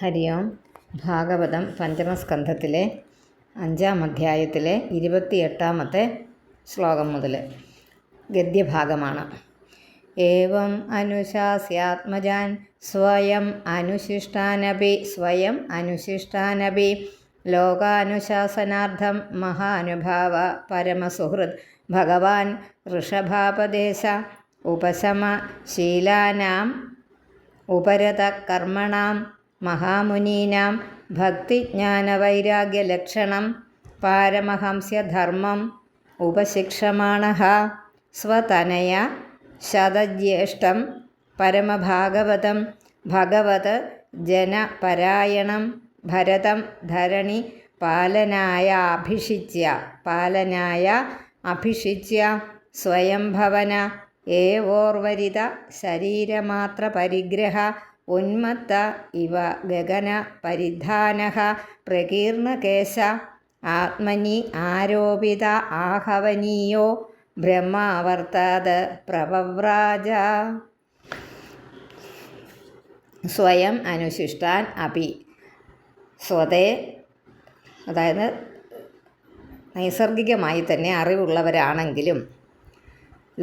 ഹരി ഓം. ഭാഗവതം പഞ്ചമസ്കന്ധത്തിലെ 5-ാം അധ്യായത്തിലെ 28-ാമത്തെ ശ്ലോകം മുതൽ ഗദ്യഭാഗമാണ്. ഏവം അനുശാസ്യാത്മജാൻ സ്വയം അനുശിഷ്ടാനപി ലോകാനുശാസനാർത്ഥം മഹാനുഭാവ പരമസുഹൃത് ഭഗവാൻ ഋഷഭാപദേശ ഉപശമ ശീലാനാം ഉപരത കർമ്മണാം മഹാമുനീനാം ഭക്തിജ്ഞാനവൈരാഗ്യലക്ഷണം പാരമഹംസ്യധർമ്മം ഉപശിക്ഷമാണഃ സ്വതനയ ശതജ്യേഷ്ഠം പരമഭാഗവതം ഭഗവത് ജനപരായണം ഭരതം ധരണി പാലനായ അഭിഷിച്യ സ്വയംഭവന ഏവോർവരിത ശരീരമാത്ര പരിഗ്രഹ ഉന്മത്ത ഇവ ഗഗന പരിധാനഃ പ്രകീർണകേശ ആത്മനി ആരോപിത ആഹവനീയോ ബ്രഹ്മാവർത്താത് പ്രവവ്രാജ. സ്വയം അനുശിഷ്ടാൻ അപി, സ്വതേ അതായത് നൈസർഗികമായി തന്നെ അറിവുള്ളവരാണെങ്കിലും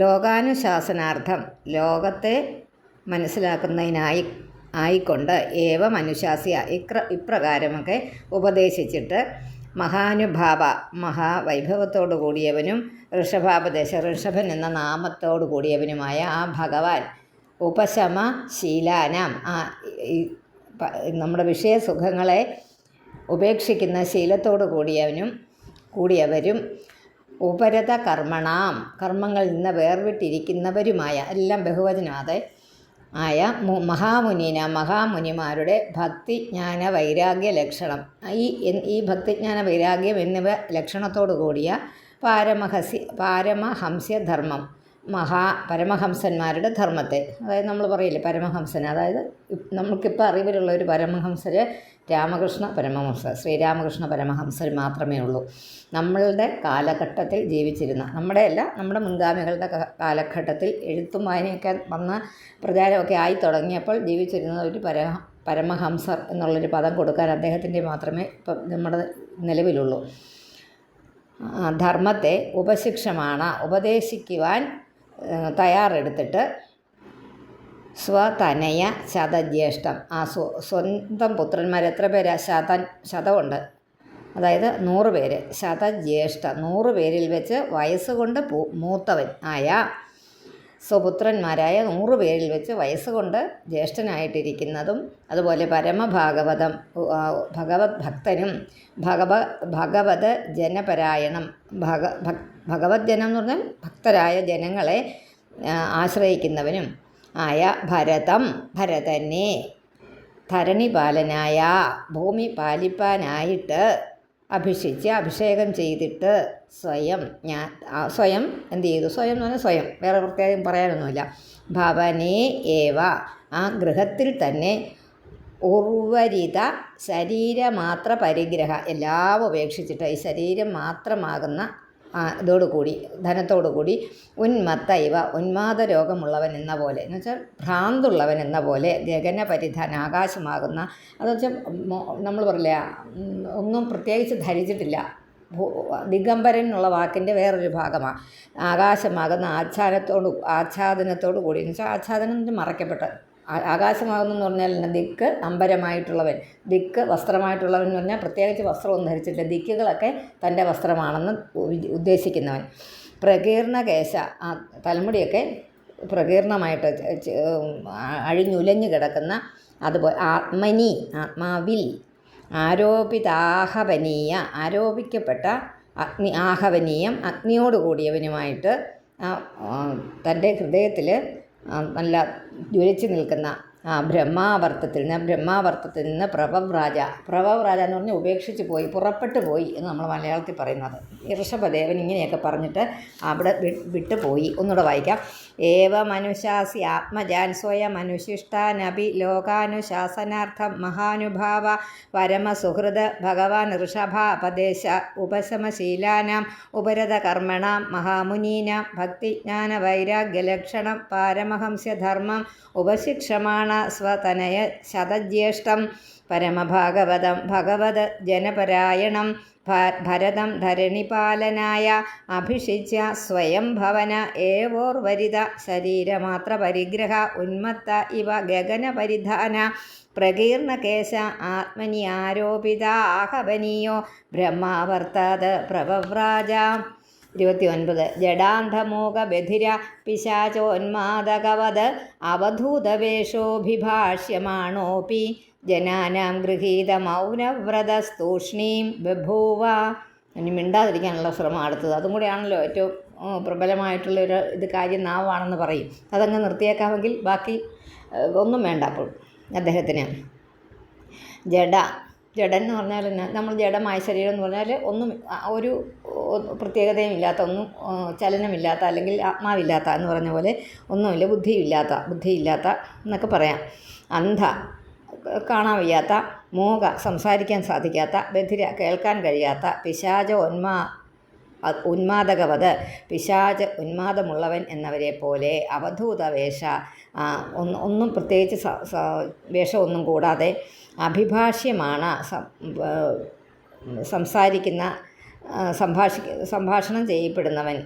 ലോകാനുശാസനാർത്ഥം ലോകത്തെ മനസ്സിലാക്കുന്നതിനായി ആയിക്കൊണ്ട് ഏവം അനുശാസ്യ ഇപ്രകാരമൊക്കെ ഉപദേശിച്ചിട്ട് മഹാനുഭാവ മഹാവൈഭവത്തോടു കൂടിയവനും ഋഷഭൻ എന്ന നാമത്തോടു കൂടിയവനുമായ ആ ഭഗവാൻ ഉപശമ ശീലാനാം നമ്മുടെ വിഷയസുഖങ്ങളെ ഉപേക്ഷിക്കുന്ന ശീലത്തോടു കൂടിയവരും ഉപരത കർമ്മങ്ങളിൽ നിന്ന് വേർവിട്ടിരിക്കുന്നവരുമായ എല്ലാം ബഹുവചനാതെ ആയ മഹാമുനിമാരുടെ ഭക്തിജ്ഞാന വൈരാഗ്യ ലക്ഷണം ഈ ഭക്തിജ്ഞാന വൈരാഗ്യം എന്നിവ ലക്ഷണത്തോടു കൂടിയ പാരമഹംസ്യധർമ്മം പരമഹംസന്മാരുടെ ധർമ്മത്തെ, അതായത് നമ്മൾ പറയില്ലേ പരമഹംസൻ, അതായത് നമുക്കിപ്പോൾ അറിവിലുള്ള ഒരു പരമഹംസര് ശ്രീരാമകൃഷ്ണ പരമഹംസർ മാത്രമേ ഉള്ളൂ. നമ്മളുടെ കാലഘട്ടത്തിൽ ജീവിച്ചിരുന്ന നമ്മുടെ മുൻഗാമികളുടെ കാലഘട്ടത്തിൽ എഴുത്തും വായനയൊക്കെ വന്ന പ്രചാരമൊക്കെ ആയി തുടങ്ങിയപ്പോൾ ജീവിച്ചിരുന്ന ഒരു പരമഹംസർ എന്നുള്ളൊരു പദം കൊടുക്കാൻ അദ്ദേഹത്തിൻ്റെ മാത്രമേ ഇപ്പം നമ്മുടെ നിലവിലുള്ളൂ. ധർമ്മത്തെ ഉപദേശിക്കുവാൻ തയ്യാറെടുത്തിട്ട് സ്വതനയ ശതജ്യേഷ്ഠം, ആ സ്വന്തം പുത്രന്മാർ എത്ര പേരാ? ശതമുണ്ട്, അതായത് 100 പേര്. ശതജ്യേഷ്ഠ 100 പേരിൽ വെച്ച് വയസ്സുകൊണ്ട് മൂത്തവൻ ആയ സ്വപുത്രന്മാരായ 100 പേരിൽ വെച്ച് വയസ്സുകൊണ്ട് ജ്യേഷ്ഠനായിട്ടിരിക്കുന്നതും അതുപോലെ പരമഭാഗവതം ഭഗവത് ഭക്തനും ഭഗവത് ജനപരായണം ഭഗവത് ജനം എന്ന് പറഞ്ഞാൽ ഭക്തരായ ജനങ്ങളെ ആശ്രയിക്കുന്നവനും ആയ ഭരതനെ ധരണിപാലനായ ഭൂമി പാലിപ്പാനായിട്ട് അഭിഷേകം ചെയ്തിട്ട് സ്വയം എന്ത് ചെയ്തു? സ്വയം എന്ന് പറഞ്ഞാൽ സ്വയം, വേറെ പ്രത്യേകം പറയാനൊന്നുമില്ല. ഭവനേ ഏവ, ആ ഗൃഹത്തിൽ തന്നെ ഉർവരിത ശരീരമാത്ര പരിഗ്രഹ, എല്ലാം ഉപേക്ഷിച്ചിട്ട് ഈ ശരീരം മാത്രമാകുന്ന ഇതോടുകൂടി ധനത്തോടുകൂടി ഉന്മത്ത ഇവ, ഉന്മാദ രോഗമുള്ളവൻ എന്ന പോലെ, എന്ന് വെച്ചാൽ ഭ്രാന്തുള്ളവൻ എന്ന പോലെ ഗഗന പരിധാന, ആകാശമാകുന്ന, അതെന്ന് വെച്ചാൽ നമ്മൾ പറയില്ല ഒന്നും പ്രത്യേകിച്ച് ധരിച്ചിട്ടില്ല. ദിഗംബരൻ എന്നുള്ള വാക്കിൻ്റെ വേറൊരു ഭാഗമാണ് ആകാശമാകുന്ന ആച്ഛാദനത്തോടു കൂടി, എന്ന് വെച്ചാൽ ആച്ഛാദനം മറയ്ക്കപ്പെട്ട ആകാശമാകുന്നെന്ന് പറഞ്ഞാൽ ദിക്ക് അമ്പരമായിട്ടുള്ളവൻ, ദിക്ക് വസ്ത്രമായിട്ടുള്ളവൻ എന്ന് പറഞ്ഞാൽ പ്രത്യേകിച്ച് വസ്ത്രമൊന്നും ധരിച്ചിട്ടില്ല, ദിക്കുകളൊക്കെ തൻ്റെ വസ്ത്രമാണെന്ന് ഉദ്ദേശിക്കുന്നവൻ. പ്രകീർണകേശ, തലമുടിയൊക്കെ പ്രകീർണമായിട്ട് അഴിഞ്ഞുലഞ്ഞു കിടക്കുന്ന, അതുപോലെ ആത്മാവിൽ ആരോപിക്കപ്പെട്ട ആഹവനീയം അഗ്നിയോടുകൂടിയവനുമായിട്ട് തൻ്റെ ഹൃദയത്തിൽ നല്ല ജ്വലിച്ച് നിൽക്കുന്ന ബ്രഹ്മാവർത്തത്തിൽ നിന്ന് പ്രവവ്രാജ എന്ന് പറഞ്ഞാൽ ഉപേക്ഷിച്ച് പോയി, പുറപ്പെട്ടു പോയി എന്ന് നമ്മൾ മലയാളത്തിൽ പറയുന്നത്. ഋഷഭദേവൻ ഇങ്ങനെയൊക്കെ പറഞ്ഞിട്ട് അവിടെ വിട്ടുപോയി. ഒന്നുകൂടെ വായിക്കാം. ഏവമനുശാസി ആത്മജാൻ സ്വയം അനുശിഷ്ടാനപി ലോകാനുശാസനാർത്ഥം മഹാനുഭാവ പരമസുഹൃത് ഭഗവാൻ ഋഷഭാപദേശ ഉപശമശീലാനാം ഉപരത കർമ്മണാം മഹാമുനീനാം ഭക്തിജ്ഞാനവൈരാഗ്യലക്ഷണം പാരമഹംസ്യധർമ്മം ഉപശിക്ഷമാണ സ്വതനയ ശതജ്യേഷ്ഠം പരമഭാഗവതം ഭഗവത് ജനപരായണം ഭരതം ധരണിപാലനായ അഭിഷിച്യ സ്വയം ഭവന ഏവോർവരിത ശരീരമാത്ര പരിഗ്രഹ ഉന്മത്ത ഇവ ഗഗനപരിധാന പ്രകീർണകേശ ആത്മനി ആരോപിത ആഹവനീയോ ബ്രഹ്മാവർത്താത് പ്രവവ്രാജ. 29. ജഡാന്ധമോക ബധിര പിശാചോന്മാദകവത് അവധൂതവേഷോഭിഭാഷ്യമാണോപി ജനാനാം ഗൃഹീത മൗനവ്രതസ്തൂഷ്ണീം ബഭൂവ. ഇനി മിണ്ടാതിരിക്കാനുള്ള ശ്രമം അടുത്തത്. അതും കൂടെയാണല്ലോ ഏറ്റവും പ്രബലമായിട്ടുള്ളൊരു കാര്യം നാവാണെന്ന് പറയും. അതങ്ങ് നിർത്തിയേക്കാമെങ്കിൽ ബാക്കി ഒന്നും വേണ്ട. അപ്പോൾ അദ്ദേഹത്തിന് ജഡൻ എന്ന് പറഞ്ഞാൽ നമ്മൾ ജഡമായ ശരീരം എന്ന് പറഞ്ഞാൽ ഒന്നും ഒരു പ്രത്യേകതയും ഇല്ലാത്ത, ഒന്നും ചലനമില്ലാത്ത, അല്ലെങ്കിൽ ആത്മാവില്ലാത്ത എന്ന് പറഞ്ഞ പോലെ ഒന്നുമില്ല. ബുദ്ധിയില്ലാത്ത എന്നൊക്കെ പറയാം. അന്ധ, കാണാൻ വയ്യാത്ത, മൂക, സംസാരിക്കാൻ സാധിക്കാത്ത, ബധിര, കേൾക്കാൻ കഴിയാത്ത, പിശാച ഉന്മാദകവത്, പിശാച് ഉന്മാദമുള്ളവൻ എന്നവരെ പോലെ, അവധൂത വേഷ, ഒന്നും പ്രത്യേകിച്ച് വേഷമൊന്നും കൂടാതെ, അഭിഭാഷ്യമാണ്, സംഭാഷണം ചെയ്യപ്പെടുന്നവൻ,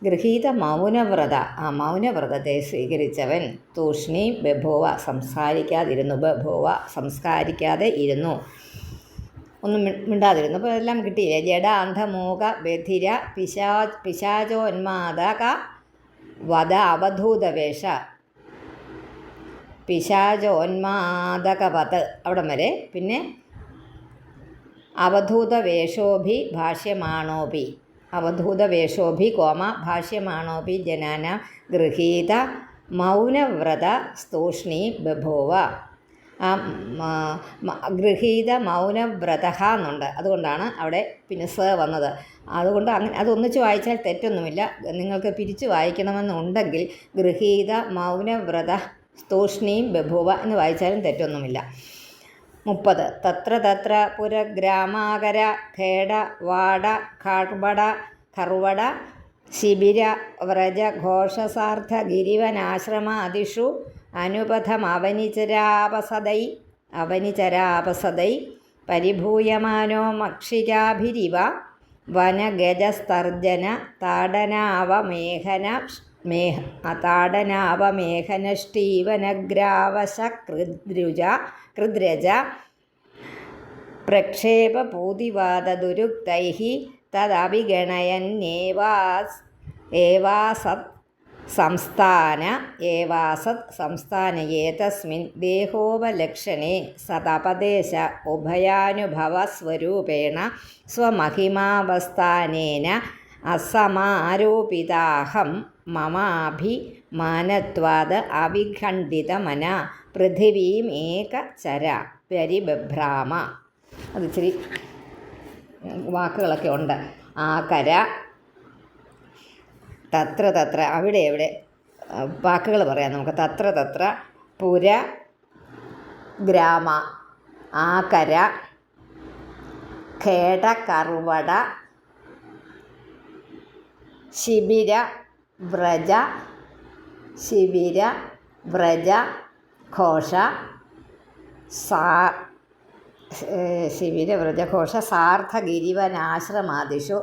ഗൃഹീത മൗനവ്രത, ആ മൗനവ്രതത്തെ സ്വീകരിച്ചവൻ, തൂഷ്ണി ബഭൂവ, സംസ്കാരിക്കാതെ ഇരുന്നു, ഒന്നും മിണ്ടാതിരുന്നു. അപ്പോൾ എല്ലാം കിട്ടിയില്ലേ? ജഡ അന്ധമൂക ബധിര പിശാചോന്മാദക വധ അവധൂതവേഷ പിശാചോന്മാദകവത് അവിടം വരെ. പിന്നെ അവധൂതവേഷോഭി ഭാഷ്യമാണോപി, അവധൂതവേഷോഭി ഭാഷ്യമാണോപി ജനാന ഗൃഹീത മൗനവ്രത സ്തൂഷ്ണി ബഭൂവ. ഗൃഹീത മൗനവ്രത എന്നുണ്ട്. അതുകൊണ്ടാണ് അവിടെ പിന്നെ വന്നത്. അതുകൊണ്ട് അതൊന്നിച്ച് വായിച്ചാൽ തെറ്റൊന്നുമില്ല. നിങ്ങൾക്ക് പിരിച്ച് വായിക്കണമെന്നുണ്ടെങ്കിൽ ഗൃഹീത മൗനവ്രത സ്തൂഷ്ണീം ബഭൂവ എന്ന് വായിച്ചാലും തെറ്റൊന്നുമില്ല. 30. തത്ര പുരഗ്രാമാകര ഖേട വാട ഖാർബട ഖർവട ശിബിര വ്രജ ഘോഷസാർത്ഥ ഗിരിവനാശ്രമാദിഷു അവനിചരാപസദൈ പരിഭൂയമാനോ മക്ഷികാഭിരിവ വനഗജസ്തർജന താടനാവമേഘനഷ്ടീവനഗ്രാവശകൃദ്രജ പ്രക്ഷേപപൂതിവാദദുരുക്തൈഃ തദഭിഗണയന്നേവാസത് സംസ്ഥാനയേതസ്മിൻ ദേഹോപലക്ഷണേ സതപദേശ ഉഭയാനുഭവസ്വരൂപേണ സ്വമഹിമാവസ്ഥാനേന അസമാരോപിതാഹം മമാഭിമാനത്വാത് അവിഖണ്ഡിതമന പൃഥിവീം ഏകചര പരിബഭ്രാമ. അതിച്ചിരി വാക്കുകളൊക്കെ ഉണ്ട്. ആകര, തത്ര അവിടെ വാക്കുകൾ പറയാം നമുക്ക്. തത്ര പുര ഗ്രാമ, ആകര, ഖേട കർവട ശിബിര വ്രജ ഘോഷ ശിബിരവ്രജഘോഷ സാർത്ഥഗിരിവനാശ്രമാദിഷു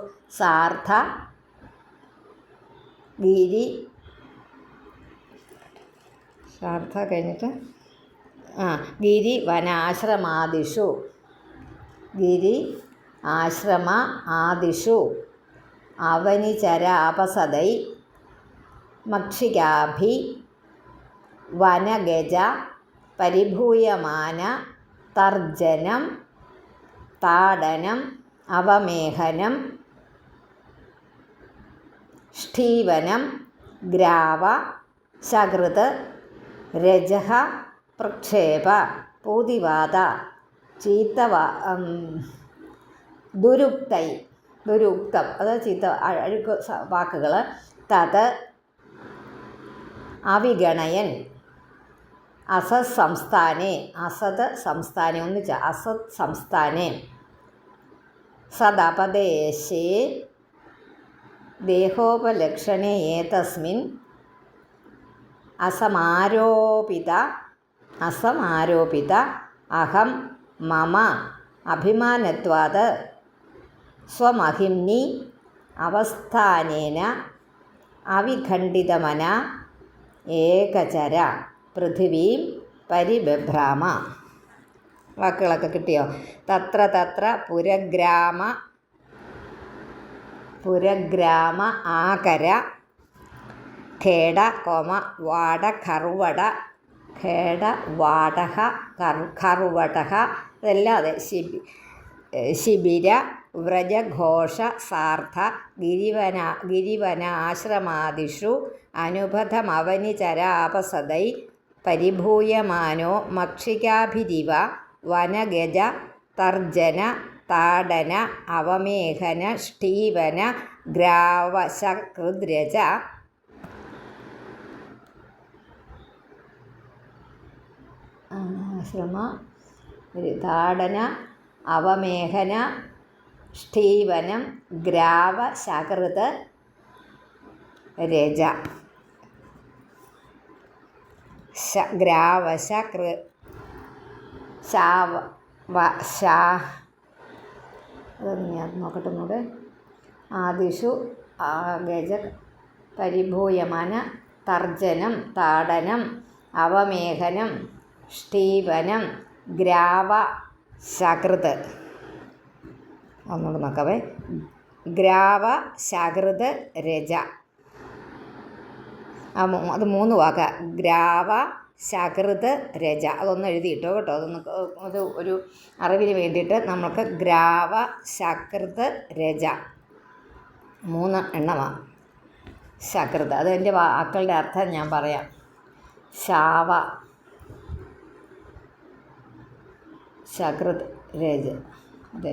കഴിഞ്ഞിട്ട് ഗിരിവനാശ്രമാദിഷു അവനിചരാപസദൈ മക്ഷികാഭി വനഗജ പരിഭൂയമാന തർജനം താടനം അവമേഹനം ഷ്ഠീവനം ഗ്രാവ ശകൃത് രജഃ പ്രക്ഷേപ പൂതിവാദ ദുരുക്തം അത് ചീത്ത അഴുക്ക് വാക്കുകൾ. തത് അവിഗണയൻ അസത് സംസ്ഥാനെ ഒന്നിച്ച അസത് സംസ്ഥാനെ സദപദേശേ ദേഹോപലക്ഷണേ ഏതസ്മിൻ അസമാരോപിത അഹം മമ അഭിമാനത്വാത് സ്വമഹിംനി അവസ്ഥാനേന അവിഖണ്ഡിതമന ഏകചര പൃഥിവീം പരിബഭ്രാമ. വാക്കുകളൊക്കെ കിട്ടിയോ? തത്ര തത്ര പുരഗ്രാമ ആകര ഖേട വാട കറുവട ഖേട വാടക കറുവടക ഇതല്ലാതെ ശിബിര വ്രജഘോഷ സാർത്ഥ ഗിരിവനാശ്രമാദിഷു അനുബധമവനിചരാപസദൈ പരിഭൂയമാനോ മക്ഷികാഭിരിവ വനഗജ തർജന താടന അവമേഘന ഷ്ടീവന ഗ്രാവശകൃദ്രജ താടന അവമേഘന ഷ്ടീവനം ഗ്രാവശകൃത് രജ നോക്കട്ടെ ഒന്നുകൂടെ. ആദിഷു ഗജ പരിഭൂയമാന തർജനം താടനം അവമേഘനം ഷ്ടീവനം ഗ്രാവശകൃത്. ഒന്നുകൂടെ നോക്കാവേ. ഗ്രാവശകൃത് രജ. അത് 3 വാക്ക്. ഗ്രാവശകൃത് രജ. അതൊന്ന് എഴുതിയിട്ടോ കേട്ടോ. അത് ഒരു അറിവിന് വേണ്ടിയിട്ട് നമുക്ക് ഗ്രാവശകൃത് രജ 3 എണ്ണമാണ്. ശകൃത് അതിൻ്റെ വാക്കുകളുടെ അർത്ഥം ഞാൻ പറയാം. ശാവ ശകൃത് രജ. അതെ,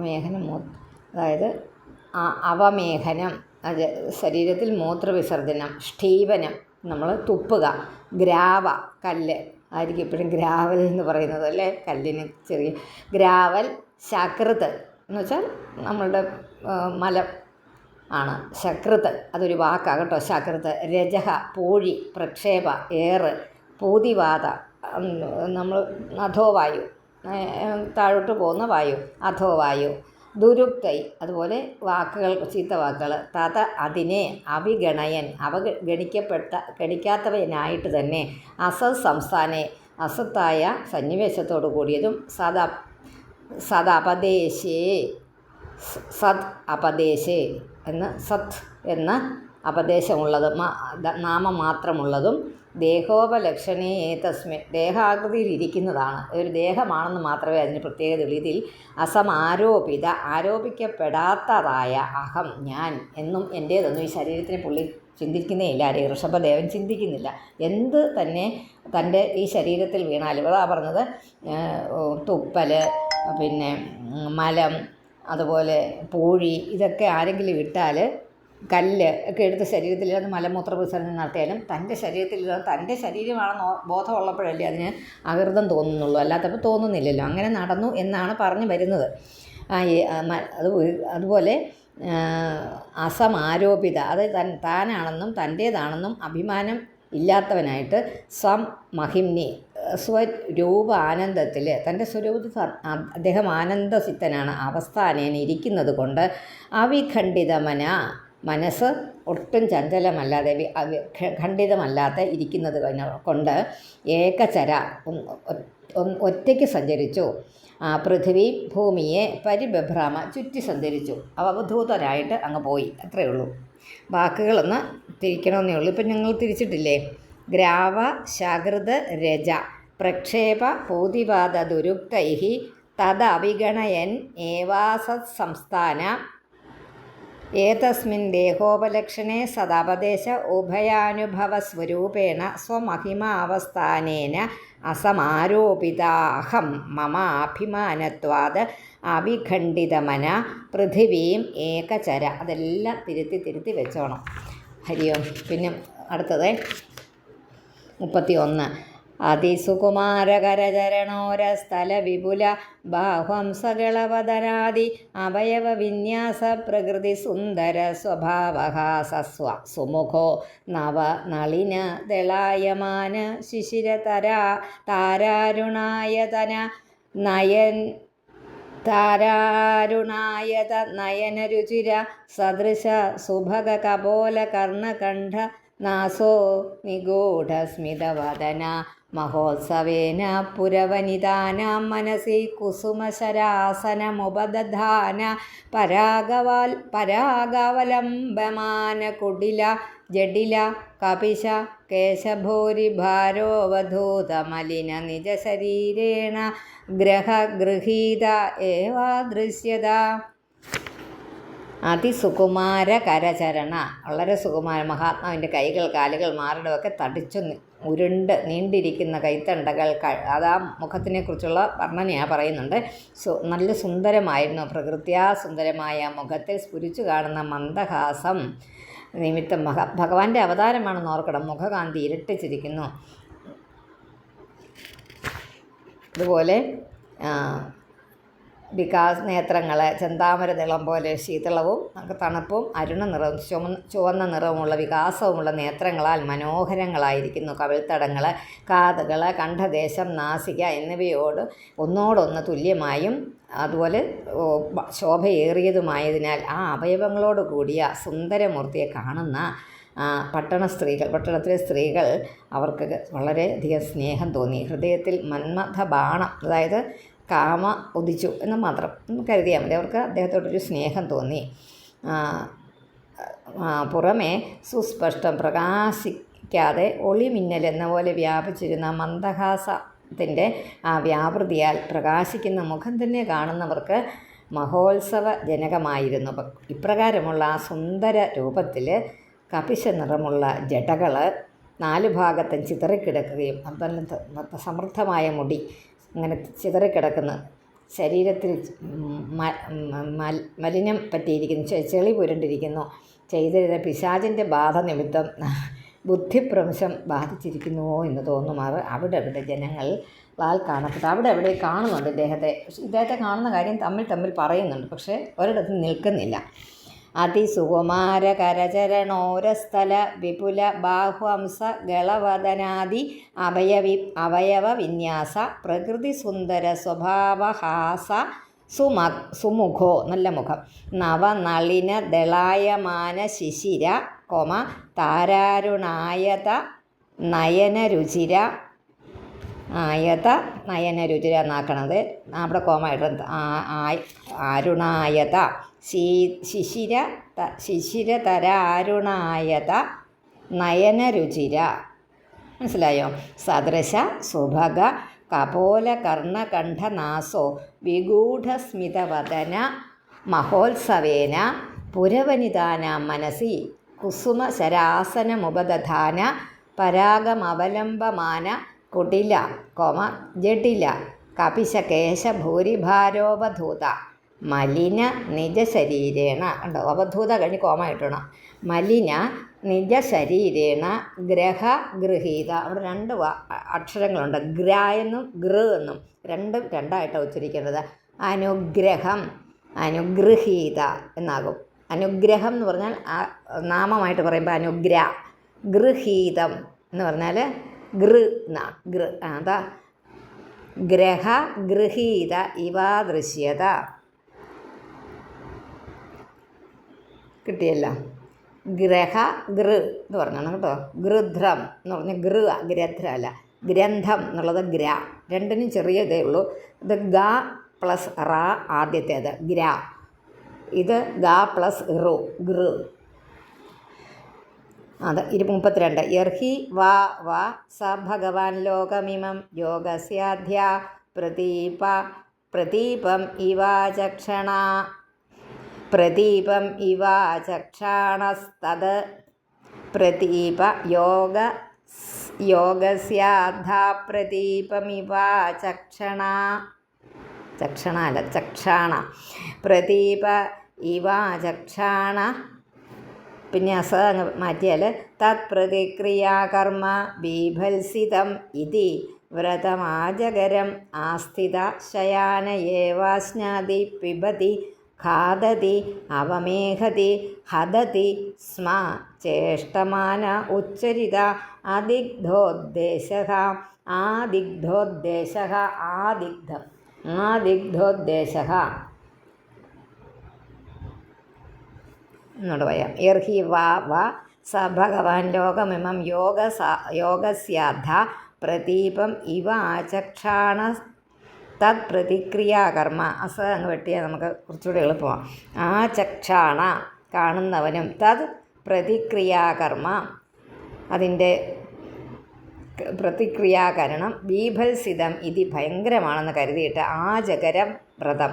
മേഘനം അതായത് അവമേഘനം അത് ശരീരത്തിൽ മൂത്രവിസർജനം. ഷ്ടീവനം നമ്മൾ തുപ്പുക. ഗ്രാവ കല്ല് ആയിരിക്കും എപ്പോഴും ഗ്രാവൽ എന്ന് പറയുന്നത് അല്ലേ, കല്ലിന് ചെറിയ ഗ്രാവൽ. ശകൃത് എന്ന് വെച്ചാൽ നമ്മളുടെ മലം ആണ്. ശകൃത് അതൊരു വാക്കാണ് കേട്ടോ. ശകൃത്. രജഹ പൂഴി, പ്രക്ഷേപ ഏറ്, പൂതിവാത നമ്മൾ അധോവായു താഴോട്ട് പോകുന്ന വായു അധോവായു. ദുരുക്തൈ അതുപോലെ വാക്കുകൾ ചീത്ത വാക്കുകൾ. തത അതിനെ അവിഗണയൻ ഗണിക്കാത്തവനായിട്ട് തന്നെ. അസത് സംസ്ഥാനെ അസത്തായ സന്നിവേശത്തോടു കൂടിയതും സത് അപദേശേ എന്ന് സത് എന്ന അപദേശമുള്ളതും നാമമാത്രമുള്ളതും ദേഹോപലക്ഷണേ തസ്മിൻ ദേഹാകൃതിയിലിരിക്കുന്നതാണ്. ഒരു ദേഹമാണെന്ന് മാത്രമേ അതിന് പ്രത്യേകതയുള്ളൂ. ഇതിൽ ആരോപിക്കപ്പെടാത്തതായ അഹം ഞാൻ എന്നും എൻ്റേതൊന്നും ഈ ശരീരത്തിനെ പുള്ളി ചിന്തിക്കുന്നേയില്ല. ഋഷഭദേവൻ ചിന്തിക്കുന്നില്ല. എന്ത് തന്നെ തൻ്റെ ഈ ശരീരത്തിൽ വീണാലും അതാ പറഞ്ഞത്, തുപ്പൽ, പിന്നെ മലം, അതുപോലെ പൂഴി, ഇതൊക്കെ ആരെങ്കിലും വിട്ടാൽ, കല്ല് ഒക്കെ എടുത്ത് ശരീരത്തിലിരുന്ന് മലമൂത്ര വിസർജനം നടത്തിയാലും തൻ്റെ ശരീരത്തിലിരുന്ന് തൻ്റെ ശരീരമാണെന്ന് ബോധമുള്ളപ്പോഴല്ലേ അതിന് അകൃതം തോന്നുന്നുള്ളൂ, അല്ലാത്തപ്പോൾ തോന്നുന്നില്ലല്ലോ. അങ്ങനെ നടന്നു എന്നാണ് പറഞ്ഞു വരുന്നത്. അതുപോലെ അസമാരോപിത, അത് താനാണെന്നും തൻ്റേതാണെന്നും അഭിമാനം ഇല്ലാത്തവനായിട്ട് മഹിംനി സ്വരൂപ ആനന്ദത്തിൽ തൻ്റെ സ്വരൂപത്തിൽ അദ്ദേഹം ആനന്ദസിദ്ധനാണ്. അവസ്ഥാനേന ഇരിക്കുന്നത് കൊണ്ട് അവിഖണ്ഡിതമന മനസ്സ് ഒട്ടും ചഞ്ചലമല്ലാതെ ഖണ്ഡിതമല്ലാത്ത ഇരിക്കുന്നത് കൊണ്ട് ഏകചര ഒറ്റയ്ക്ക് സഞ്ചരിച്ചു. പൃഥ്വി ഭൂമിയെ പരിബഭ്രാമ ചുറ്റി സഞ്ചരിച്ചു. അവധൂതനായിട്ട് അങ്ങ് പോയി. അത്രയേ ഉള്ളൂ. വാക്കുകളൊന്ന് തിരിക്കണമെന്നേ ഉള്ളൂ. ഇപ്പം ഞങ്ങൾ തിരിച്ചിട്ടില്ലേ? ഗ്രാവ ശകൃത് രജ പ്രക്ഷേപ പൂതിവാദ ദുരുക്തൈ തദവിഗണയൻ ഏവാസത് സംസ്ഥാന ഏതസ്മിൻ ദേഹോപലക്ഷണേ സദപദേശ ഉഭയാനുഭവസ്വരൂപേണ സ്വമഹിമാവസ്ഥാനേന അസമാരോപിതാഹം മമാഭിമാനത്വാത് അവിഖണ്ഡിതമന പൃഥിവീം ഏകചര. അതെല്ലാം തിരുത്തി വെച്ചോണം. ഹരിയോം. പിന്നെ അടുത്തത് 31. അതിസുകുമാരകരചരണോരസ്ഥല വിപുല ബാഹ്വംസകളവദനാദി അവയവ വിന്യാസ പ്രകൃതി സുന്ദര സ്വഭാവഹാസസ്വ സുമുഖോ നവ നളിന ദളായമാന ശിശിരതരാ താരാരുണായതന നയൻ താരാരുണായത നയനരുചിര സദൃശ സുഭഗ കപോല കർണകണ്ഠ നാസോ നിഗൂഢസ്മിതവദന മഹോത്സവേന പുരവനിതാനാം മനസി കുസുമശരാസനമുപദധാന പരാഗാവലംബമാന കുടില ജഡില കപിശ കേശഭൂരിഭാരോവധൂതമലിന നിജശരീരേണ ഗ്രഹഗൃഹീത ഏവാ ദൃശ്യത. അതിസുകുമാര കരചരണ, വളരെ സുകുമാര, മഹാത്മാവിൻ്റെ കൈകൾ കാലുകൾ മാറിടമൊക്കെ തടിച്ചു ഉരുണ്ട് നീണ്ടിരിക്കുന്ന കൈത്തണ്ടകൾ, അതാ മുഖത്തിനെക്കുറിച്ചുള്ള വർണ്ണനയാണ് പറയുന്നുണ്ട്. നല്ല സുന്ദരമായിരുന്നു, പ്രകൃത്യാ സുന്ദരമായ മുഖത്തിൽ സ്ഫുരിച്ചു കാണുന്ന മന്ദഹാസം നിമിത്തം ഭഗവാന്റെ അവതാരമാണെന്ന് ഓർക്കണം. മുഖകാന്തി ഇരട്ടിച്ചിരിക്കുന്നു. അതുപോലെ നേത്രങ്ങൾ ചെന്താമര നിളം പോലെ ശീതളവും തണുപ്പും അരുണ നിറവും ചുവന്ന നിറവുമുള്ള വികാസവുമുള്ള നേത്രങ്ങളാൽ മനോഹരങ്ങളായിരിക്കുന്നു. കവിൾത്തടങ്ങൾ, കാതുകൾ, കണ്ഠദേശം, നാസിക എന്നിവയോട് ഒന്നോടൊന്ന് തുല്യമായും അതുപോലെ ശോഭയേറിയതുമായതിനാൽ ആ അവയവങ്ങളോട് കൂടിയ സുന്ദരമൂർത്തിയെ കാണുന്ന പട്ടണത്തിലെ സ്ത്രീകൾ അവർക്ക് വളരെയധികം സ്നേഹം തോന്നി. ഹൃദയത്തിൽ മന്മഥ ബാണം, അതായത് കാമ ഉദിച്ചു എന്ന് മാത്രം കരുതിയാൽ മതി. അവർക്ക് അദ്ദേഹത്തോടൊരു സ്നേഹം തോന്നി. പുറമെ സുസ്പഷ്ടം പ്രകാശിക്കാതെ ഒളിമിന്നൽ എന്ന പോലെ വ്യാപിച്ചിരുന്ന മന്ദഹാസത്തിൻ്റെ ആ വ്യാപൃതിയാൽ പ്രകാശിക്കുന്ന മുഖം തന്നെ കാണുന്നവർക്ക് മഹോത്സവ ജനകമായിരുന്നു. ഇപ്രകാരമുള്ള ആ സുന്ദര രൂപത്തിൽ കപിശ നിറമുള്ള ജടകൾ 4 ഭാഗത്തും ചിതറിക്കിടക്കുകയും അതുപോലെ സമൃദ്ധമായ മുടി ഇങ്ങനെ ചിതറിക്കിടക്കുന്നു. ശരീരത്തിൽ മലിനം പറ്റിയിരിക്കുന്നു, ചെളി പുരണ്ടിരിക്കുന്നു. ചെയ്തിരുന്ന പിശാചിൻ്റെ ബാധ നിമിത്തം ബുദ്ധിഭ്രംശം ബാധിച്ചിരിക്കുന്നുവോ എന്ന് തോന്നുമാറ് അവിടെ ജനങ്ങളാൽ കാണപ്പെട്ടു. അവിടെ കാണുന്നുണ്ട് ഇദ്ദേഹത്തെ കാണുന്ന കാര്യം തമ്മിൽ പറയുന്നുണ്ട്, പക്ഷേ ഒരിടത്തും നിൽക്കുന്നില്ല. അതിസുകുമാര കരചരണോരസ്ഥല വിപുല ബാഹ്വംസ ഗളവദനാദി അവയവ വിന്യാസ പ്രകൃതി സുന്ദര സ്വഭാവഹാസ സുമുഖോ, നല്ല മുഖം, നവനളിന ദളായമാന ശിശിര താരാരുണായത നയനരുചിര എന്നാക്കണത് അവിടെ കോമായിട്ട് അരുണായത ശിശിരതരാരുണായത നയനരുചിര. മനസ്സിലായോ? സദൃശ സുഭഗ കപോല കർണകണ്ഠനാസോ വിഗൂഢസ്മിതവദന മഹോത്സവേന പുരവനിതാനാം മനസി കുസുമശരാസനമുപദധാന പരാഗമവലംബമാന കുടില ജഡില കപിശ കേശഭൂരിഭാരോപധൂത മലിന നിജശരീരേണ. ഉണ്ടോ? അവധൂത കഴിഞ്ഞ് കോമായിട്ടാണ്. മലിന നിജശരീരേണ ഗ്രഹഗൃഹീത. അവിടെ 2 അക്ഷരങ്ങളുണ്ട്, ഗ്ര എന്നും ഗൃ എന്നും, രണ്ടായിട്ടാണ് ഉച്ചരിക്കേണ്ടത്. അനുഗ്രഹീത എന്നാകും. അനുഗ്രഹം എന്ന് പറഞ്ഞാൽ നാമമായിട്ട് പറയുമ്പോൾ ഗൃഹീതം എന്ന് പറഞ്ഞാൽ അതാ ഗ്രഹഗൃഹീത ഇവാ ദൃശ്യത. കിട്ടിയല്ല? എന്ന് പറഞ്ഞാണ് കേട്ടോ. ഗൃധ്രം എന്ന് പറഞ്ഞാൽ ഗ്രന്ഥ അല്ല, ഗ്രന്ഥം എന്നുള്ളത് ഗ്ര. രണ്ടിനും ചെറിയ ഇതേ ഉള്ളൂ. ഇത് ഗ പ്ലസ് റ ആദ്യത്തേത് ഗ്ര, ഇത് ഗ പ്ലസ് ഋ ഗൃ. അത് 32. യർഹി വാ വാ സ ഭഗവാൻ ലോകമിമം യോഗസ്യാധ്യ പ്രദീപം ഇവാചക്ഷാണസ്തത് പ്രദീപ യോഗസ്യാധാ പ്രദീപമിവാചക്ഷണ. പ്രദീപ ഇവാചക്ഷാണ പിന്നെ അസ അങ്ങ് മാറ്റിയാൽ തത് പ്രതിക്രിയാകർമ്മ ബീഭത്സിതം ഇതി വ്രതമാജകരം ആസ്ഥിത ശയാന ഏവാസ്നാതി പിബതി ഖാദതി അവമേഹതി ഹദതി സ്മ ചേഷ്ടമാന ഉച്ചരിത അദിഗ്ധോദ്ദേശഃ ആദിഗ്ധോദ്ദേശഃ ആദിഗ്ധോദ്ദേശഃ എന്നോട് പറയാം. യർഹി വാ വ സ ഭഗവാൻ ലോകമിമം യോഗസ്യാധ പ്രദീപം ഇവ ആചക്ഷാണ തത് പ്രതിക്രിയാകർമ്മ. അസ അങ്ങ് വെട്ടിയാൽ നമുക്ക് കുറച്ചുകൂടി എളുപ്പമാണ്. ആചക്ഷാണ കാണുന്നവനും തത് പ്രതിക്രിയാകർമ്മ അതിൻ്റെ പ്രതിക്രിയാകരണം ബീഭത്സിതം ഇതി ഭയങ്കരമാണെന്ന് കരുതിയിട്ട് ആജകരം വ്രതം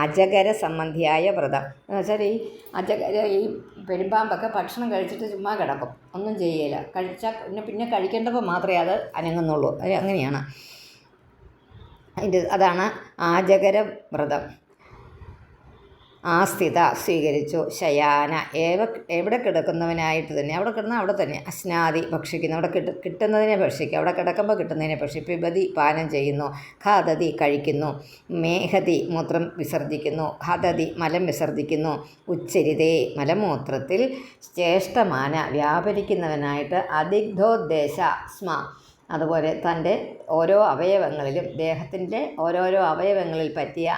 അജകര സംബന്ധിയായ വ്രതം എന്ന് വെച്ചാൽ ഈ അജകര ഈ പെരുമ്പാമ്പൊക്കെ ഭക്ഷണം കഴിച്ചിട്ട് ചുമ്മാ കിടക്കും, ഒന്നും ചെയ്യില്ല. കഴിച്ചാൽ പിന്നെ കഴിക്കേണ്ടപ്പോൾ മാത്രമേ അത് അനങ്ങുന്നുള്ളൂ. അങ്ങനെയാണ് അതാണ് ആജകര വ്രതം. ആസ്ഥിത സ്വീകരിച്ചു. ശയാന എവിടെ കിടക്കുന്നവനായിട്ട് തന്നെ അവിടെ കിടന്നാൽ അവിടെ തന്നെ. അസ്നാദി ഭക്ഷിക്കുന്നു, അവിടെ കിട്ടുന്നതിനെ ഭക്ഷിക്കും, അവിടെ കിടക്കുമ്പോൾ കിട്ടുന്നതിനെ ഭക്ഷിക്കും. പിബതി പാനം ചെയ്യുന്നു. ഖാദതി കഴിക്കുന്നു. മേഹതി മൂത്രം വിസർജിക്കുന്നു. ഹദതി മലം വിസർജിക്കുന്നു. ഉച്ചരിതേ മലമൂത്രത്തിൽ ചേഷ്ടമാന വ്യാപരിക്കുന്നവനായിട്ട് അദിഗ്ധോദ്ദേശ സ്മ അതുപോലെ തൻ്റെ ഓരോ അവയവങ്ങളിലും ദേഹത്തിൻ്റെ ഓരോരോ അവയവങ്ങളിൽ പറ്റിയ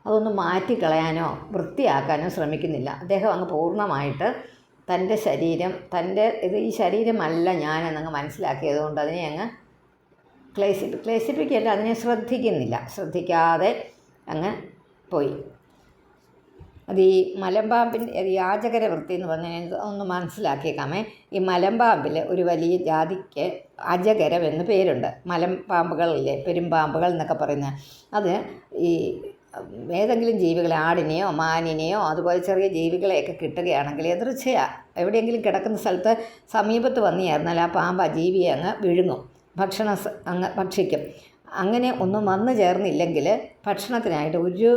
അതൊന്ന് മാറ്റിക്കളയാനോ വൃത്തിയാക്കാനോ ശ്രമിക്കുന്നില്ല. അദ്ദേഹം അങ്ങ് പൂർണ്ണമായിട്ട് തൻ്റെ ശരീരം ഈ ശരീരമല്ല ഞാനെന്നങ്ങ് മനസ്സിലാക്കിയത് കൊണ്ട് അതിനെ അങ്ങ് ക്ലേശിപ്പിക്കുകയല്ല, അതിനെ ശ്രദ്ധിക്കാതെ അങ്ങ് പോയി. അത് ഈ മലമ്പാമ്പിൻ്റെ യാചകര വൃത്തി എന്ന് പറഞ്ഞാൽ ഒന്ന് മനസ്സിലാക്കിയേക്കാമേ. ഈ മലമ്പാമ്പിൽ ഒരു വലിയ ജാതിക്ക് അജകരം എന്ന് പേരുണ്ട്. മലമ്പാമ്പുകളില്ലേ, പെരുമ്പാമ്പുകൾ എന്നൊക്കെ പറയുന്നത്. അത് ഈ ഏതെങ്കിലും ജീവികളെ, ആടിനെയോ മാനിനെയോ അതുപോലെ ചെറിയ ജീവികളെയൊക്കെ കിട്ടുകയാണെങ്കിൽ എതിർച്ചയാ എവിടെയെങ്കിലും കിടക്കുന്ന സ്ഥലത്ത് സമീപത്ത് വന്നിയായിരുന്നാൽ ആ പാമ്പ് ആ ജീവിയെ അങ്ങ് വിഴുങ്ങും, അങ്ങ് ഭക്ഷിക്കും. അങ്ങനെ ഒന്നും വന്നു ചേർന്നില്ലെങ്കിൽ ഭക്ഷണത്തിനായിട്ട് ഒരു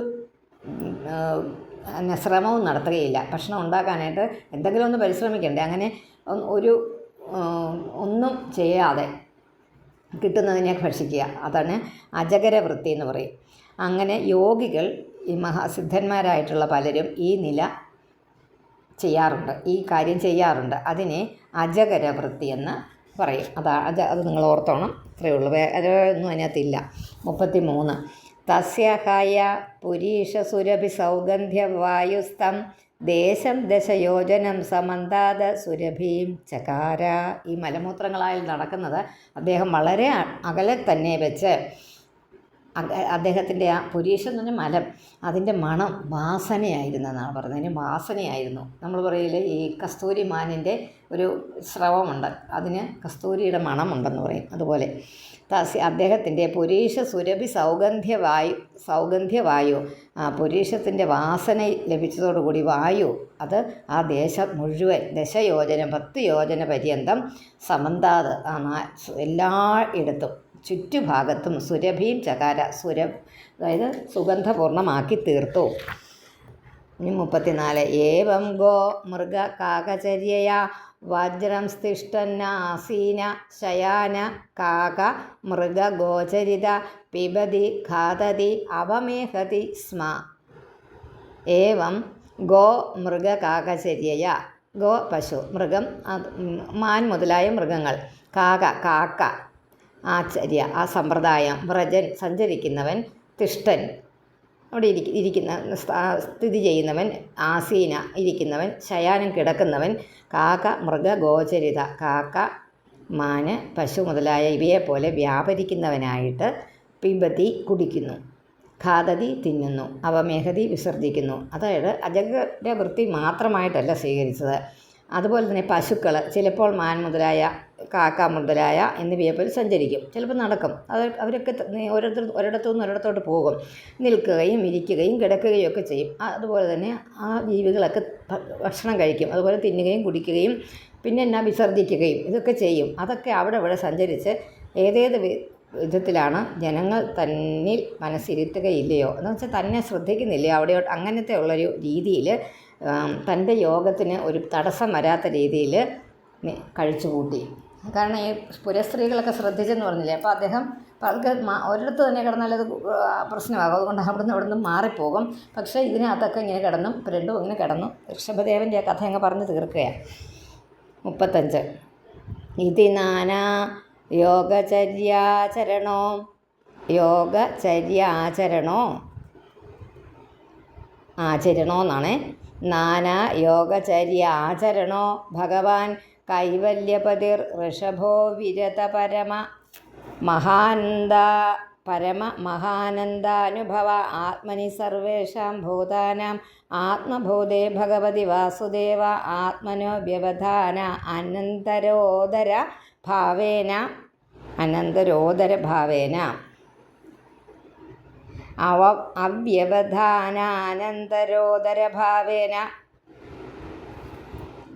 ശ്രമവും നടത്തുകയില്ല. ഭക്ഷണം ഉണ്ടാക്കാനായിട്ട് എന്തെങ്കിലും ഒന്ന് പരിശ്രമിക്കണ്ടേ. അങ്ങനെ ഒന്നും ചെയ്യാതെ കിട്ടുന്നതിനെ ഭക്ഷിക്കുക. അതാണ് അജകര വൃത്തി എന്ന് പറയും. അങ്ങനെ യോഗികൾ, ഈ മഹാസിദ്ധന്മാരായിട്ടുള്ള പലരും ഈ നില ചെയ്യാറുണ്ട്, ഈ കാര്യം ചെയ്യാറുണ്ട്. അതിനെ അജകര വൃത്തി എന്ന് പറയും. അത് നിങ്ങൾ ഓർത്തോണം. ഇത്രയേ ഉള്ളൂ, ഒന്നും അതിനകത്തില്ല. 33 തസ്യഹായ പുരീഷസുരഭി സൗഗന്ധ്യവായുസ്തം ദേശം ദശയോജനം സമന്താത സുരഭീം ചകാര. ഈ മലമൂത്രങ്ങളായി നടക്കുന്നത് അദ്ദേഹം വളരെ അകലെ തന്നെ വെച്ച് അദ്ദേഹത്തിൻ്റെ ആ പുരീഷം എന്ന് പറഞ്ഞാൽ മലം, അതിൻ്റെ മണം വാസനയായിരുന്നെന്നാണ് പറയുന്നത്. അതിന് വാസനയായിരുന്നു. നമ്മൾ പറയില്ലേ, ഈ കസ്തൂരി മാനിൻ്റെ ഒരു സ്രവമുണ്ട്, അതിന് കസ്തൂരിയുടെ മണമുണ്ടെന്ന് പറയും. അതുപോലെ അദ്ദേഹത്തിൻ്റെ പുരീഷ സുരഭി സൗഗന്ധ്യവായു പുരീഷത്തിൻ്റെ വാസന ലഭിച്ചതോടുകൂടി വായു അത് ആ ദേശം മുഴുവൻ ദശയോജനം 10 യോജന പര്യന്തം സമന്താത് എല്ലായിടത്തും ചുറ്റുഭാഗത്തും സുരഭിയും ചകാര അതായത് സുഗന്ധപൂർണ്ണമാക്കി തീർത്തു. ഇനി 34 ഏവം ഗോ മൃഗ കാകചര്യയാ വജ്രം സ്തിഷ്ഠന്നാസീന ശയാന കാക മൃഗ ഗോചരിത പിബതി ഖാദതി അവമേഹതി സ്മ. ഏവം ഗോ മൃഗ കാകചര്യയാ ഗോ പശു, മൃഗം മാൻ മുതലായ മൃഗങ്ങൾ, കാക്ക ആചര്യ ആ സമ്പ്രദായം, വ്രജൻ സഞ്ചരിക്കുന്നവൻ, തിഷ്ഠൻ അവിടെ സ്ഥിതി ചെയ്യുന്നവൻ, ആസീന ഇരിക്കുന്നവൻ, ശയാനം കിടക്കുന്നവൻ, കാക്ക മൃഗ ഗോചരിത കാക്ക മാന് പശു മുതലായ ഇവയെപ്പോലെ വ്യാപരിക്കുന്നവനായിട്ട് പിബതി കുടിക്കുന്നു, ഖാദതി തിന്നുന്നു, അവമേഹതി വിസർജിക്കുന്നു. അതായത് അജഗര വൃത്തി മാത്രമായിട്ടല്ല സ്വീകരിച്ചത്. അതുപോലെ തന്നെ പശുക്കൾ ചിലപ്പോൾ മാൻ മുതലായ കാക്ക മുതലായ എന്നിവയെപ്പോലെ സഞ്ചരിക്കും, ചിലപ്പോൾ നടക്കും. അവരൊക്കെ ഒരിടത്തുനിന്ന് ഒരിടത്തോട്ട് പോകും, നിൽക്കുകയും ഇരിക്കുകയും കിടക്കുകയും ഒക്കെ ചെയ്യും. അതുപോലെ തന്നെ ആ ജീവികളൊക്കെ ഭക്ഷണം കഴിക്കും, അതുപോലെ തിന്നുകയും കുടിക്കുകയും പിന്നെ വിസർജിക്കുകയും ഇതൊക്കെ ചെയ്യും. അതൊക്കെ അവിടെ ഇവിടെ സഞ്ചരിച്ച് ഏതേത് വിധത്തിലാണ് ജനങ്ങൾ തന്നിൽ മനസ്സിരുത്തുകയില്ലയോ എന്ന് വെച്ചാൽ തന്നെ ശ്രദ്ധിക്കുന്നില്ലയോ, അവിടെ അങ്ങനത്തെ ഉള്ളൊരു രീതിയിൽ തൻ്റെ യോഗത്തിന് ഒരു തടസ്സം വരാത്ത രീതിയിൽ കഴിച്ചു കൂട്ടി. കാരണം ഈ പുരസ്ത്രീകളൊക്കെ ശ്രദ്ധിച്ചെന്ന് പറഞ്ഞില്ലേ, അപ്പോൾ അദ്ദേഹം അവർക്ക് ഒരിടത്ത് തന്നെ കിടന്നാൽ അത് പ്രശ്നമാകും. അതുകൊണ്ട് അവിടെ നിന്ന് മാറിപ്പോകും. പക്ഷേ ഇതിനകത്തൊക്കെ ഇങ്ങനെ കിടന്നും രണ്ടും ഇങ്ങനെ കിടന്നു. ഋഷഭദേവൻ്റെ ആ കഥ അങ്ങ് പറഞ്ഞ് തീർക്കുകയാണ്. 35 ഇതി നാനാ യോഗചര്യാചരണോ എന്നാണ്. നാനാ യോഗചര്യാചരണോ ഭഗവാൻ കൈവല്യപതിർ ഋഷഭോ വിരത പരമമഹാനന്ദാനുഭവ ആത്മനി സർവേഷാം ഭൂതാനാം ആത്മഭൂതേ ഭഗവതി വാസുദേവ ആത്മനോ വ്യവധാന അനന്തരോദര ഭാവേന അവ്യവധാനാനന്തരോദരഭാവേന.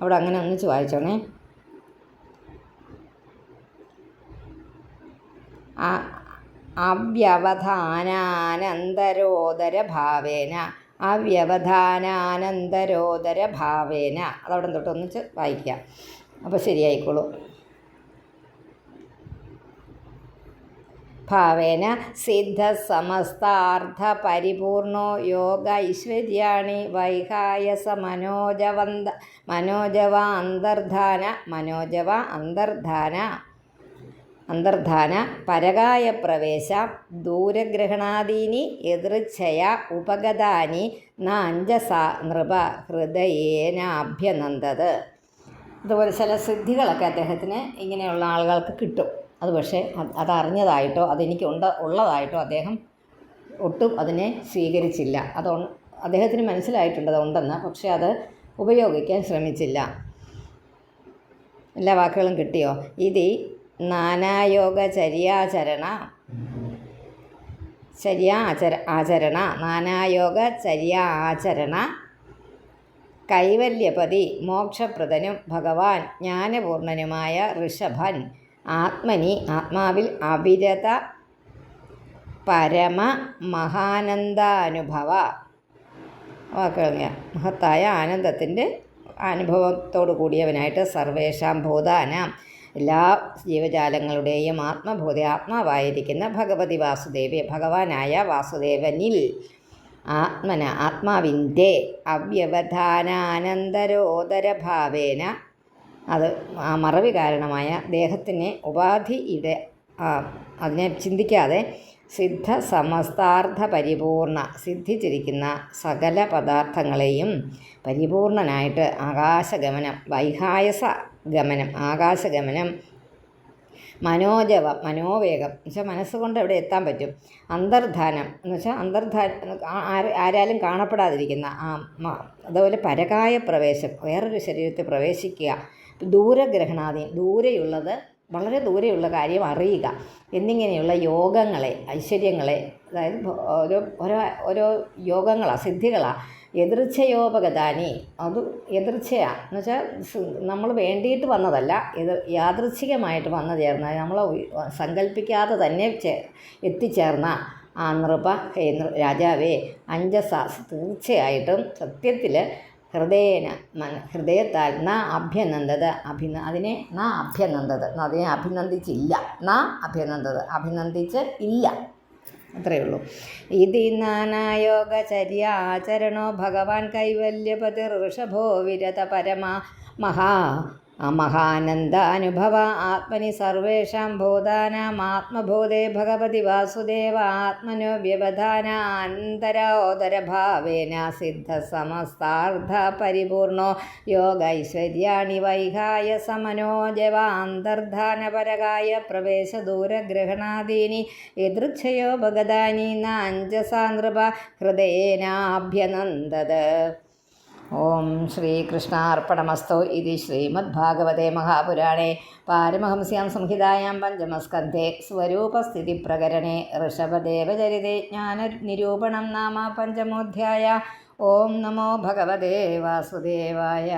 അവിടെ അങ്ങനെ ഒന്നിച്ച് വായിച്ചോണേ. അവ്യവധാനാനന്തരോദരഭാവേന അതവിടെ തൊട്ട് ഒന്നിച്ച് വായിക്കാം. അപ്പോൾ ശരിയായിക്കോളൂ. ഭാവേന സിദ്ധ സമസ്താർത്ഥ പരിപൂർണോ യോഗ ഐശ്വര്യാണി വൈഹായസ മനോജവ അന്തർധാന പരകായ പ്രവേശ ദൂരഗ്രഹണാദീനി എതിർച്ഛയ ഉപഗതാനി നാഞ്ചസ നൃപ ഹൃദയേനാഭ്യനന്ദത്. അതുപോലെ ചില സിദ്ധികളൊക്കെ അദ്ദേഹത്തിന് ഇങ്ങനെയുള്ള ആളുകൾക്ക് കിട്ടും. അത് പക്ഷേ അതറിഞ്ഞതായിട്ടോ ഉള്ളതായിട്ടോ അദ്ദേഹം ഒട്ടും അതിനെ സ്വീകരിച്ചില്ല. അദ്ദേഹത്തിന് മനസ്സിലായിട്ടുണ്ട് അതുണ്ടെന്ന്, പക്ഷേ അത് ഉപയോഗിക്കാൻ ശ്രമിച്ചില്ല. എല്ലാ വാക്കുകളും കിട്ടിയോ? ഇത് നാനായോഗചര്യാചരണ കൈവല്യപതി മോക്ഷപ്രദനും ഭഗവാൻ ജ്ഞാനപൂർണനുമായ ഋഷഭൻ ആത്മാവിൽ അവിരത പരമ മഹാനന്ദാനുഭവ മഹത്തായ ആനന്ദത്തിൻ്റെ അനുഭവത്തോടു കൂടിയവനായിട്ട് സർവേഷാം ഭൂതാനാം എല്ലാ ജീവജാലങ്ങളുടെയും ആത്മാവായിരിക്കുന്ന ഭഗവതി വാസുദേവി ഭഗവാനായ വാസുദേവനിൽ ആത്മാവിൻ്റെ അവ്യവധാനാനന്തരോദരഭാവേന അത് ആ മറവി കാരണമായ ദേഹത്തിനെ ഉപാധിയുടെ അതിനെ ചിന്തിക്കാതെ സിദ്ധ സമസ്താർത്ഥ പരിപൂർണ സിദ്ധിച്ചിരിക്കുന്ന സകല പദാർത്ഥങ്ങളെയും പരിപൂർണനായിട്ട് ആകാശഗമനം മനോവേഗം എന്നുവെച്ചാൽ മനസ്സുകൊണ്ട് എവിടെ എത്താൻ പറ്റും. അന്തർധാനം എന്നുവെച്ചാൽ ആരാലും കാണപ്പെടാതിരിക്കുന്ന അതുപോലെ പരകായ പ്രവേശം വേറൊരു ശരീരത്തിൽ പ്രവേശിക്കുക. ദൂരഗ്രഹണാദി വളരെ ദൂരെയുള്ള കാര്യം അറിയുക എന്നിങ്ങനെയുള്ള യോഗങ്ങളെ ഐശ്വര്യങ്ങളെ, അതായത് ഓരോ യോഗങ്ങളാണ്, സിദ്ധികളാണ്. എതിർച്ഛയോപഗതാനി അത് എതിർച്ഛയാണ് എന്നുവെച്ചാൽ നമ്മൾ വേണ്ടിയിട്ട് വന്നതല്ല, യാദൃച്ഛികമായിട്ട് വന്നു ചേർന്ന നമ്മൾ സങ്കല്പിക്കാതെ തന്നെ എത്തിച്ചേർന്ന ആ നൃപ രാജാവേ അഞ്ജസ തീർച്ചയായിട്ടും സത്യത്തിൽ ഹൃദയത്താൽ അതിനെ അഭിനന്ദിച്ച് ഇല്ല. അത്രയേ ഉള്ളൂ. ഇതി നാനായോഗചര്യാചരണോ ഭഗവാൻ കൈവല്യപതിർ ഋഷഭോ വിരത മഹാനന്ദാനുഭവ ആത്മനി സർവേഷാം ഭൂതാനാം ആത്മഭൂതേ ഭഗവതി വാസുദേവ ആത്മനോ വ്യവധാനാന്തരോദരഭാവേന സിദ്ധ സമസ്താർത്ഥ പരിപൂർണോ യോഗ ഐശ്വര്യാണി വൈഹായ സമനോജവാന്തർധാനപരകായ പ്രവേശ ദൂരഗ്രഹണാദീനി എദൃച്ഛയോ ഭഗതാനി നാഞ്ചസാ നൃപ ഹൃദയേനാഭ്യനന്ദത്. ഓം ശ്രീകൃഷ്ണാർപ്പണമസ്തു. ഇത് ശ്രീമദ്ഭാഗവതേ മഹാപുരാണേ പാരമഹംസ്യാം സംഹിതായാം പഞ്ചമസ്കന്ധേ സ്വരൂപസ്ഥിതിപ്രകരണേ ഋഷഭദേവചരിതേ ജ്ഞാനനിരൂപണം നാമ പഞ്ചമോധ്യായ. ഓം നമോ ഭഗവതേ വാസുദേവായ.